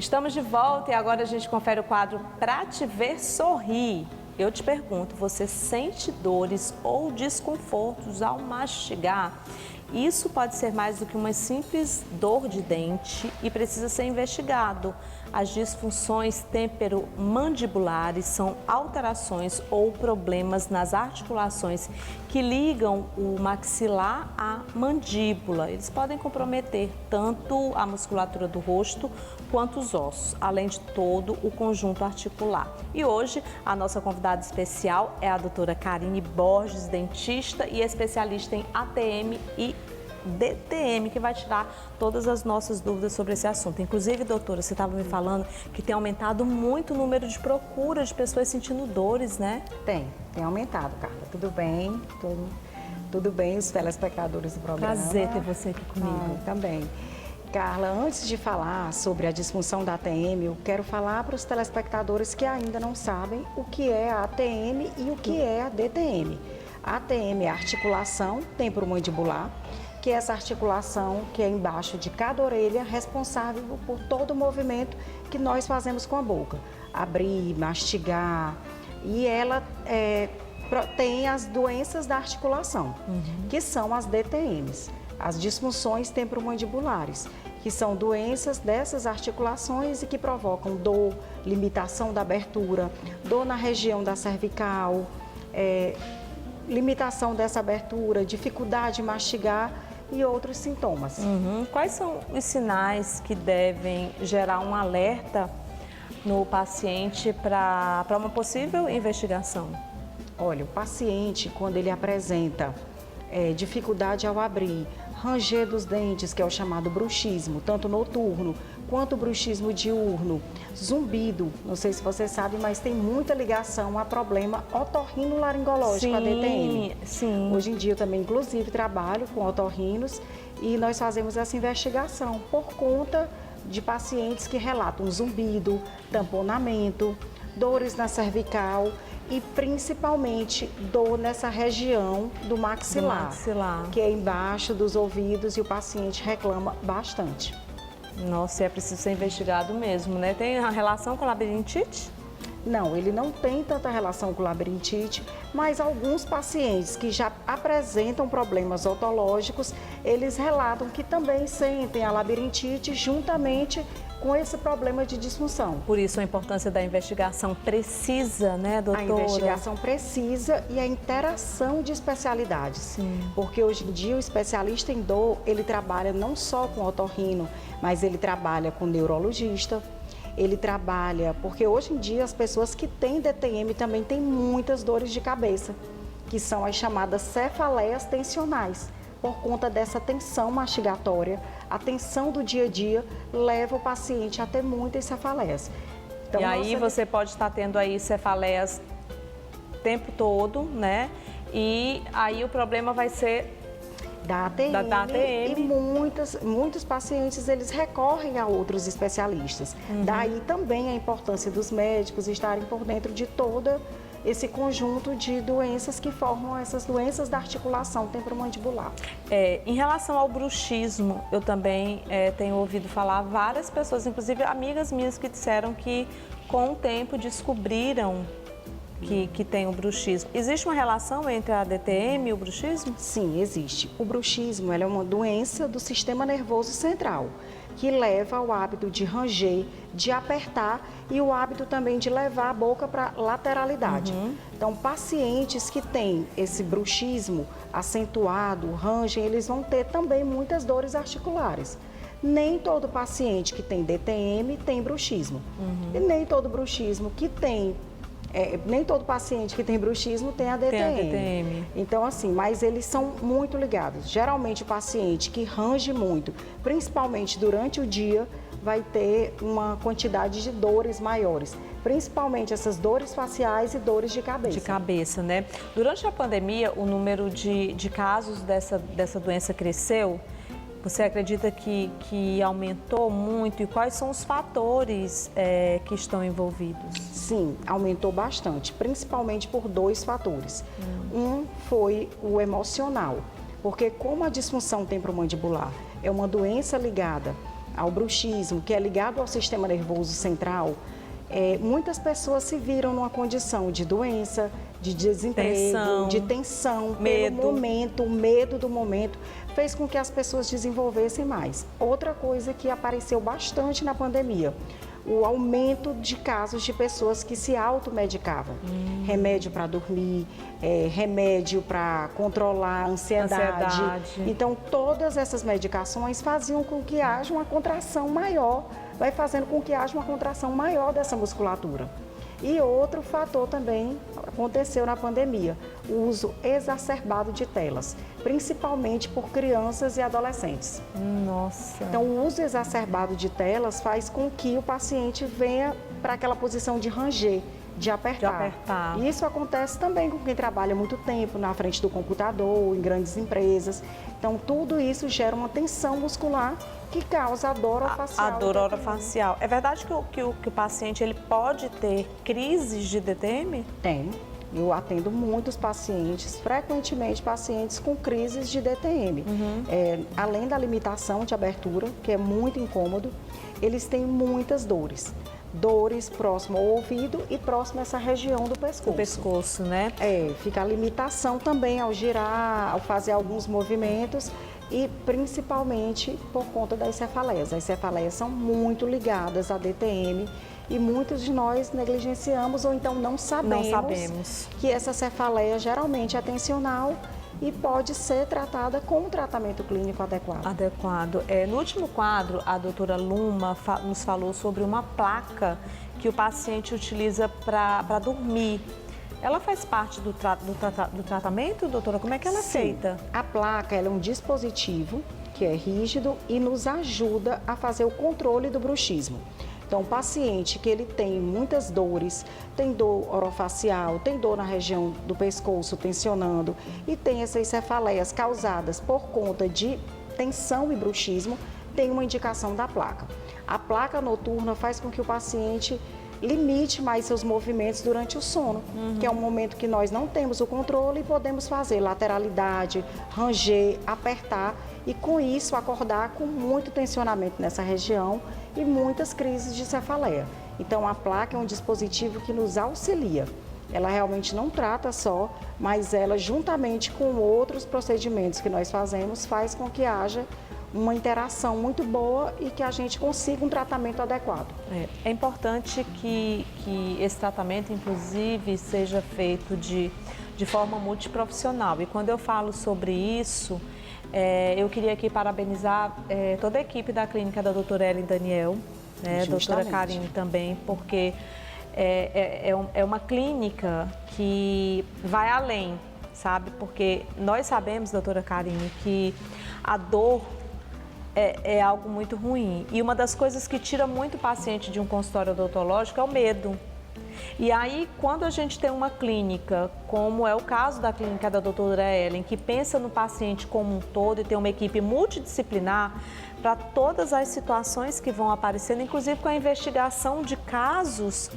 Estamos de volta e agora a gente confere o quadro Pra Te Ver Sorrir. Eu te pergunto, você sente dores ou desconfortos ao mastigar? Isso pode ser mais do que uma simples dor de dente e precisa ser investigado. As disfunções temperomandibulares são alterações ou problemas nas articulações que ligam o maxilar à mandíbula. Eles podem comprometer tanto a musculatura do rosto quanto os ossos, além de todo o conjunto articular. E hoje a nossa convidada especial é a doutora Karine Borges, dentista e especialista em ATM e DTM, que vai tirar todas as nossas dúvidas sobre esse assunto. Inclusive, doutora, você estava me falando que tem aumentado muito o número de procura de pessoas sentindo dores, né? Tem aumentado, Carla. Tudo bem? Tudo bem, os telespectadores do programa. Prazer ter você aqui comigo. Também. Carla, antes de falar sobre a disfunção da ATM, eu quero falar para os telespectadores que ainda não sabem o que é a ATM e o que é a DTM. A ATM é a articulação temporomandibular, que é essa articulação que é embaixo de cada orelha, responsável por todo o movimento que nós fazemos com a boca. Abrir, mastigar, e ela tem as doenças da articulação, que são as DTMs, as disfunções temporomandibulares, que são doenças dessas articulações e que provocam dor, limitação da abertura, dor na região da cervical, limitação dessa abertura, dificuldade de mastigar e outros sintomas. Quais são os sinais que devem gerar um alerta no paciente para uma possível investigação? Olha, o paciente, quando ele apresenta dificuldade ao abrir, ranger dos dentes, que é o chamado bruxismo, tanto noturno quanto bruxismo diurno, zumbido, não sei se você sabe, mas tem muita ligação a problema otorrinolaringológico, a DTM. Sim. Hoje em dia eu também, inclusive, trabalho com otorrinos e nós fazemos essa investigação por conta de pacientes que relatam zumbido, tamponamento, dores na cervical e principalmente dor nessa região do maxilar, que é embaixo dos ouvidos e o paciente reclama bastante. Nossa, é preciso ser investigado mesmo, né? Tem a relação com labirintite? Não, ele não tem tanta relação com labirintite, mas alguns pacientes que já apresentam problemas otológicos, eles relatam que também sentem a labirintite juntamente com esse problema de disfunção. Por isso a importância da investigação precisa, né, doutora? A investigação precisa e a interação de especialidades. Sim. Porque hoje em dia o especialista em dor, ele trabalha não só com otorrino, mas ele trabalha com neurologista, ele trabalha, porque hoje em dia as pessoas que têm DTM também têm muitas dores de cabeça, que são as chamadas cefaleias tensionais. Por conta dessa tensão mastigatória, a tensão do dia a dia leva o paciente a ter muitas cefaleias. Então, e aí você pode estar tendo aí cefaleias o tempo todo, né? E aí o problema vai ser da ATM. E muitos pacientes, eles recorrem a outros especialistas. Daí também a importância dos médicos estarem por dentro de toda esse conjunto de doenças que formam essas doenças da articulação temporomandibular. Em relação ao bruxismo, eu também tenho ouvido falar várias pessoas, inclusive amigas minhas, que disseram que com o tempo descobriram que tem o bruxismo. Existe uma relação entre a DTM e o bruxismo? Sim, existe. O bruxismo é uma doença do sistema nervoso central, que leva ao hábito de ranger, de apertar e o hábito também de levar a boca para lateralidade. Então, pacientes que têm esse bruxismo acentuado, rangem, eles vão ter também muitas dores articulares. Nem todo paciente que tem DTM tem bruxismo. E nem todo bruxismo que tem nem todo paciente que tem bruxismo tem a DTM. Então, assim, mas eles são muito ligados. Geralmente, o paciente que range muito, principalmente durante o dia, vai ter uma quantidade de dores maiores, principalmente essas dores faciais e dores de cabeça. De cabeça, né? Durante a pandemia, o número de casos dessa doença cresceu? Você acredita que aumentou muito? E quais são os fatores que estão envolvidos? Sim, aumentou bastante, principalmente por dois fatores. Um foi o emocional, porque como a disfunção temporomandibular é uma doença ligada ao bruxismo, que é ligado ao sistema nervoso central, muitas pessoas se viram numa condição de doença, de desemprego, de tensão, medo. Pelo momento, o medo do momento, fez com que as pessoas desenvolvessem mais. Outra coisa que apareceu bastante na pandemia, o aumento de casos de pessoas que se automedicavam. Remédio para dormir, remédio para controlar a ansiedade. Então, todas essas medicações faziam com que haja uma contração maior, vai fazendo com que haja uma contração maior dessa musculatura. E outro fator também aconteceu na pandemia, o uso exacerbado de telas, principalmente por crianças e adolescentes. Nossa! Então, o uso exacerbado de telas faz com que o paciente venha para aquela posição de ranger, de apertar. E isso acontece também com quem trabalha muito tempo na frente do computador, em grandes empresas. Então, tudo isso gera uma tensão muscular que causa a dor orofacial. A dor orofacial. É verdade que o paciente ele pode ter crises de DTM? Tem. Eu atendo muitos pacientes, frequentemente pacientes com crises de DTM. Além da limitação de abertura, que é muito incômodo, eles têm muitas dores. Dores próximo ao ouvido e próximo a essa região do pescoço. O pescoço, né? Fica a limitação também ao girar, ao fazer alguns movimentos e principalmente por conta das cefaleias. As cefaleias são muito ligadas à DTM e muitos de nós negligenciamos ou então não sabemos que essa cefaleia geralmente é tensional e pode ser tratada com um tratamento clínico adequado. No último quadro, a doutora Luma nos falou sobre uma placa que o paciente utiliza para dormir. Ela faz parte do tratamento, doutora? Como é que ela é feita? A placa ela é um dispositivo que é rígido e nos ajuda a fazer o controle do bruxismo. Então, o paciente que ele tem muitas dores, tem dor orofacial, tem dor na região do pescoço tensionando e tem essas cefaleias causadas por conta de tensão e bruxismo, tem uma indicação da placa. A placa noturna faz com que o paciente limite mais seus movimentos durante o sono, que é um momento que nós não temos o controle e podemos fazer lateralidade, ranger, apertar e com isso acordar com muito tensionamento nessa região e muitas crises de cefaleia. Então a placa é um dispositivo que nos auxilia. Ela realmente não trata só, mas ela juntamente com outros procedimentos que nós fazemos faz com que haja uma interação muito boa e que a gente consiga um tratamento adequado. É importante que esse tratamento, inclusive, seja feito de forma multiprofissional. E quando eu falo sobre isso, eu queria aqui parabenizar toda a equipe da clínica da doutora Ellen Daniel, a doutora Karine também, porque é uma clínica que vai além, sabe? Porque nós sabemos, doutora Karine, que a dor é algo muito ruim. E uma das coisas que tira muito o paciente de um consultório odontológico é o medo. E aí, quando a gente tem uma clínica, como é o caso da clínica da doutora Ellen, que pensa no paciente como um todo e tem uma equipe multidisciplinar para todas as situações que vão aparecendo, inclusive com a investigação de casos,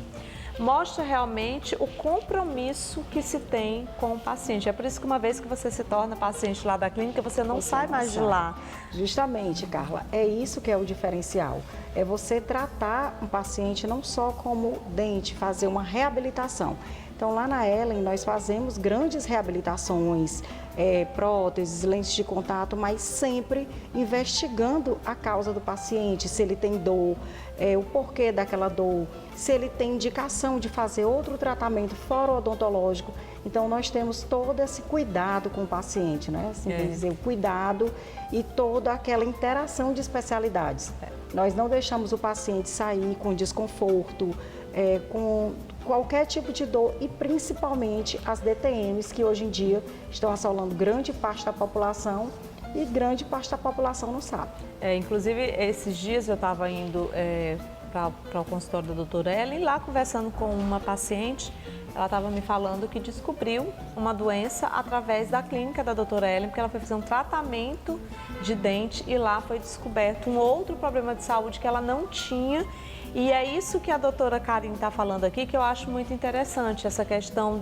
mostra realmente o compromisso que se tem com o paciente. É por isso que uma vez que você se torna paciente lá da clínica, você não sai mais de lá. Justamente, Carla, é isso que é o diferencial. É você tratar um paciente não só como dente, fazer uma reabilitação. Então, lá na Ellen, nós fazemos grandes reabilitações, próteses, lentes de contato, mas sempre investigando a causa do paciente, se ele tem dor, o porquê daquela dor, se ele tem indicação de fazer outro tratamento fora odontológico. Então, nós temos todo esse cuidado com o paciente, né? Assim, quer dizer, o cuidado e toda aquela interação de especialidades. Nós não deixamos o paciente sair com desconforto, com qualquer tipo de dor e principalmente as DTMs que hoje em dia estão assolando grande parte da população e grande parte da população não sabe. Inclusive, esses dias eu estava indo para o consultório da doutora Ellen e lá conversando com uma paciente, ela estava me falando que descobriu uma doença através da clínica da doutora Ellen, porque ela foi fazer um tratamento de dente e lá foi descoberto um outro problema de saúde que ela não tinha E é isso que a doutora Karine está falando aqui, que eu acho muito interessante, essa questão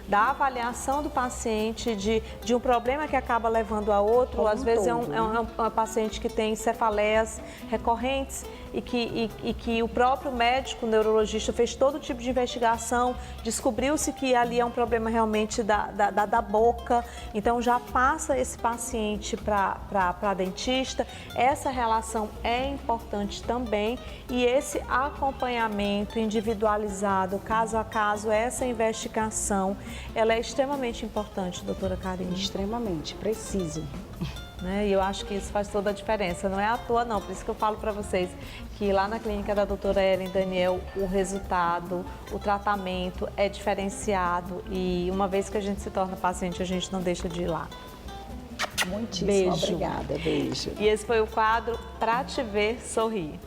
da avaliação do paciente, de um problema que acaba levando a outro. Como Às um vezes todo, é um paciente que tem cefaleias recorrentes e que o próprio médico, neurologista, fez todo tipo de investigação, descobriu-se que ali é um problema realmente da boca, então já passa esse paciente para a dentista. Essa relação é importante também e esse acompanhamento individualizado, caso a caso, essa investigação, ela é extremamente importante, doutora Karine. Extremamente, preciso. E eu acho que isso faz toda a diferença, não é à toa não, por isso que eu falo para vocês que lá na clínica da doutora Ellen Daniel o resultado, o tratamento é diferenciado e uma vez que a gente se torna paciente, a gente não deixa de ir lá. Muitíssimo Beijo. obrigada, beijo. E esse foi o quadro Pra Te Ver Sorrir.